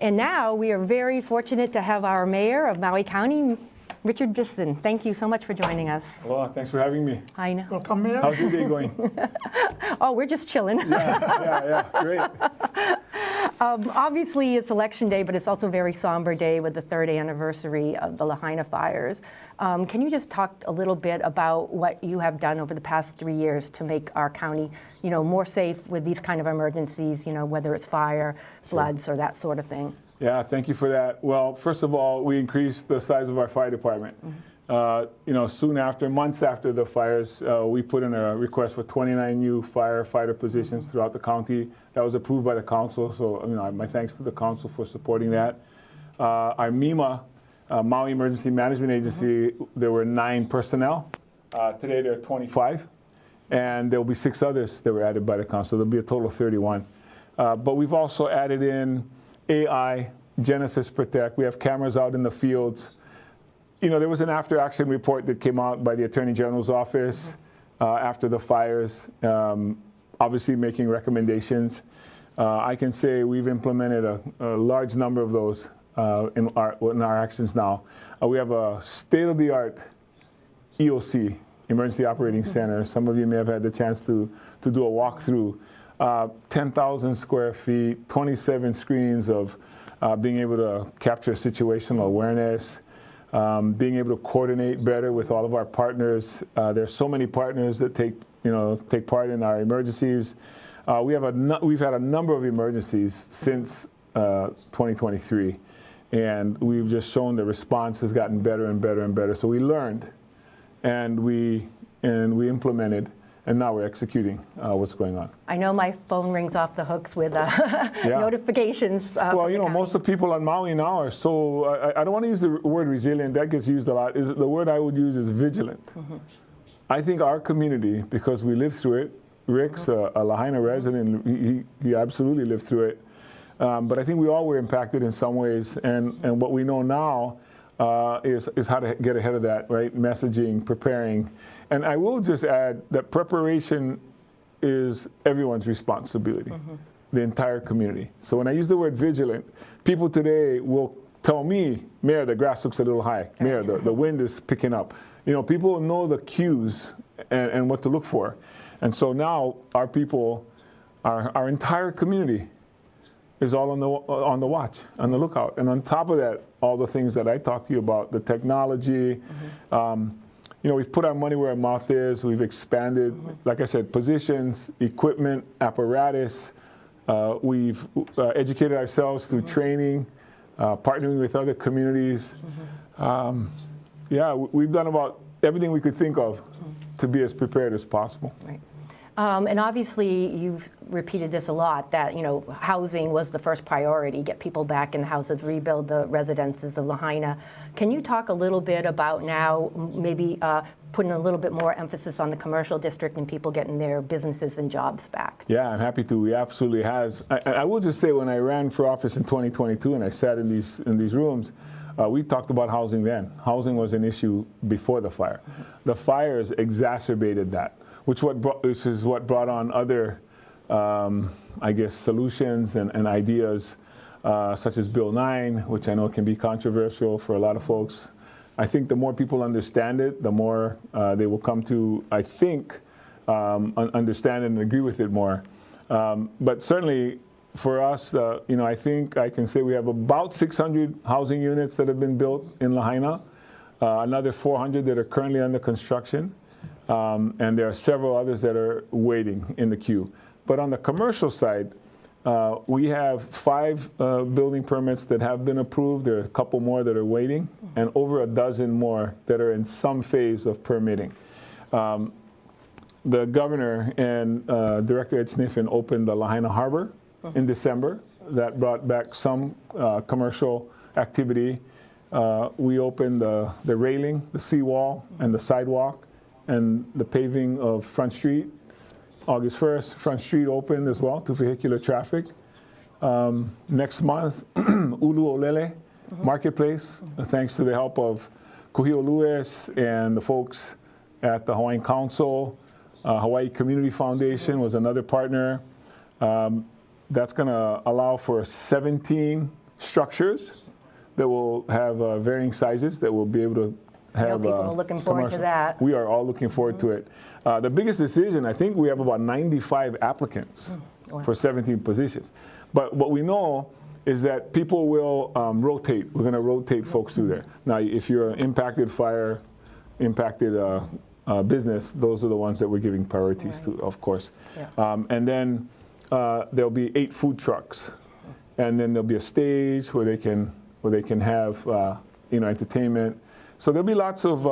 And now we are very fortunate to have our mayor of Maui County, Richard Bissen. Thank you so much for joining us. Well, thanks for having me. I know. Welcome, Mayor. How's your day going? Oh, we're just chilling. Yeah, great. Obviously, it's election day, but it's also a very somber day with the 3rd anniversary of the Lahaina fires. Can you just talk a little bit about what you have done over the past 3 years to make our county, more safe with these kind of emergencies, whether it's fire, floods, or that sort of thing? Yeah, thank you for that. Well, first of all, we increased the size of our fire department. Soon after, months after the fires, we put in a request for 29 new firefighter positions throughout the county. That was approved by the council, so my thanks to the council for supporting that. Our MEMA, Maui Emergency Management Agency, there were 9 personnel. Today there are 25, and there will be 6 others that were added by the council. There'll be a total of 31. But we've also added in AI, Genesis Protect. We have cameras out in the fields. There was an after-action report that came out by the Attorney General's office after the fires, obviously making recommendations. I can say we've implemented a large number of those in our actions now. We have a state-of-the-art EOC, Emergency Operating Center. Some of you may have had the chance to do a walkthrough. 10,000 square feet, 27 screens of being able to capture situational awareness, being able to coordinate better with all of our partners. There's so many partners that take part in our emergencies. We've had a number of emergencies since 2023, and we've just shown the response has gotten better and better and better. So we learned, and we implemented. And now we're executing what's going on. I know my phone rings off the hooks with notifications. Well, most of the people on Maui now are so, I don't want to use the word resilient, that gets used a lot. The word I would use is vigilant. I think our community, because we lived through it, Rick's a Lahaina resident, he absolutely lived through it. But I think we all were impacted in some ways, and what we know now is how to get ahead of that, right? Messaging, preparing. And I will just add that preparation is everyone's responsibility, the entire community. So when I use the word vigilant, people today will tell me, Mayor, the grass looks a little high. Mayor, the wind is picking up. People know the cues and what to look for. And so now our people, our entire community is all on the watch, on the lookout. And on top of that, all the things that I talked to you about, the technology, we've put our money where our mouth is. We've expanded, like I said, positions, equipment, apparatus. We've educated ourselves through training, partnering with other communities. We've done about everything we could think of to be as prepared as possible. Right. And obviously, you've repeated this a lot, that, housing was the first priority, get people back in the houses, rebuild the residences of Lahaina. Can you talk a little bit about now maybe putting a little bit more emphasis on the commercial district and people getting their businesses and jobs back? Yeah, I'm happy to. We absolutely has. I will just say, when I ran for office in 2022 and I sat in these rooms, we talked about housing then. Housing was an issue before the fire. The fires exacerbated that, which is what brought on other, solutions and ideas, such as Bill 9, which I know can be controversial for a lot of folks. I think the more people understand it, the more they will come to, I think, understand and agree with it more. But certainly for us, I think I can say we have about 600 housing units that have been built in Lahaina, another 400 that are currently under construction. And there are several others that are waiting in the queue. But on the commercial side, we have 5 building permits that have been approved. There are a couple more that are waiting, and over a dozen more that are in some phase of permitting. The governor and Director Ed Sniffen opened the Lahaina Harbor in December. That brought back some commercial activity. We opened the railing, the seawall, and the sidewalk, and the paving of Front Street. August 1st, Front Street opened as well to vehicular traffic. Next month, Uluolele Marketplace, thanks to the help of Kuhio Lewis and the folks at the Hawaiian Council. Hawaii Community Foundation was another partner. That's going to allow for 17 structures that will have varying sizes that will be able to have people are looking forward to commercial. that. We are all looking forward to it. The biggest decision, I think we have about 95 applicants for 17 positions. But what we know is that people will rotate. We're going to rotate folks through there. Now, if you're an impacted fire, impacted business, those are the ones that we're giving priorities to, of course. Yeah. And then there'll be 8 food trucks, and then there'll be a stage where they can have entertainment. So there'll be lots of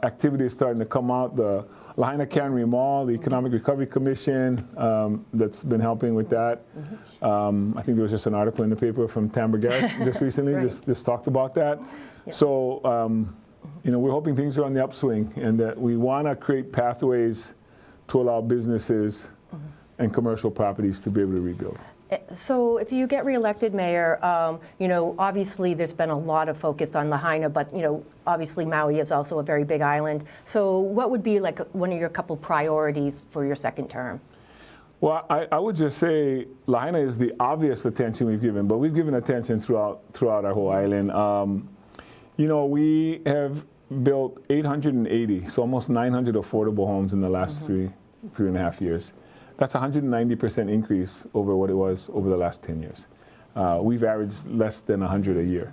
activities starting to come out. The Lahaina Cannery Mall, the Economic Recovery Commission, that's been helping with that. I think there was just an article in the paper from Tamara Garrett just recently, Right. just talked about that. Yeah. So, we're hoping things are on the upswing, and that we want to create pathways to allow businesses and commercial properties to be able to rebuild. So if you get reelected, Mayor, obviously there's been a lot of focus on Lahaina, but obviously Maui is also a very big island. So what would be like one of your couple priorities for your second term? Well, I would just say Lahaina is the obvious attention we've given, but we've given attention throughout our whole island. We have built 880, so almost 900 affordable homes in the last 3.5 years. That's a 190% increase over what it was over the last 10 years. We've averaged less than 100 a year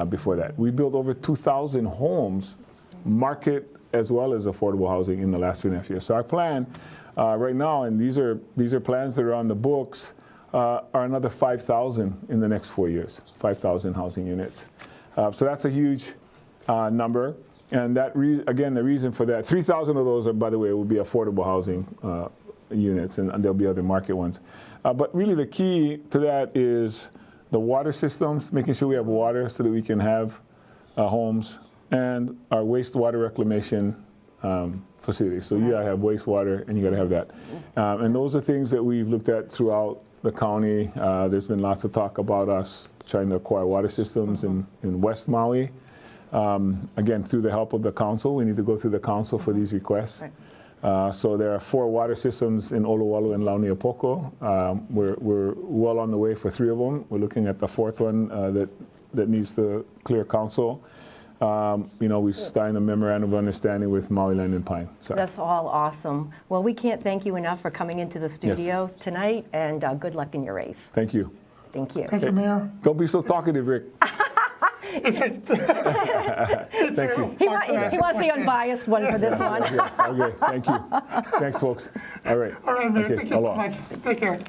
before that. We built over 2,000 homes, market as well as affordable housing, in the last 3.5 years. So our plan right now, and these are plans that are on the books, are another 5,000 in the next 4 years, 5,000 housing units. So that's a huge number. And that again, the reason for that, 3,000 of those, by the way, will be affordable housing units, and there'll be other market ones. But really the key to that is the water systems, making sure we have water so that we can have homes, and our wastewater reclamation facilities. So you gotta have wastewater, and you gotta have that. And those are things that we've looked at throughout the county. There's been lots of talk about us trying to acquire water systems in West Maui. Again, through the help of the council. We need to go through the council for these requests. Right. So there are 4 water systems in Olowalu and Launiopoko. We're well on the way for 3 of them. We're looking at the 4th one that needs to clear council. We signed a memorandum of understanding with Maui Land and Pine. So. That's all awesome. Well, we can't thank you enough for coming into the studio tonight, and good luck in your race. Thank you. Thank you. Thank you, Mayor. Don't be so talkative, Rick. Thank you. He wants the unbiased one for this one. Okay, thank you. Thanks, folks. All right. All right, Mayor. Okay, Thank you so aloha. much. Take care.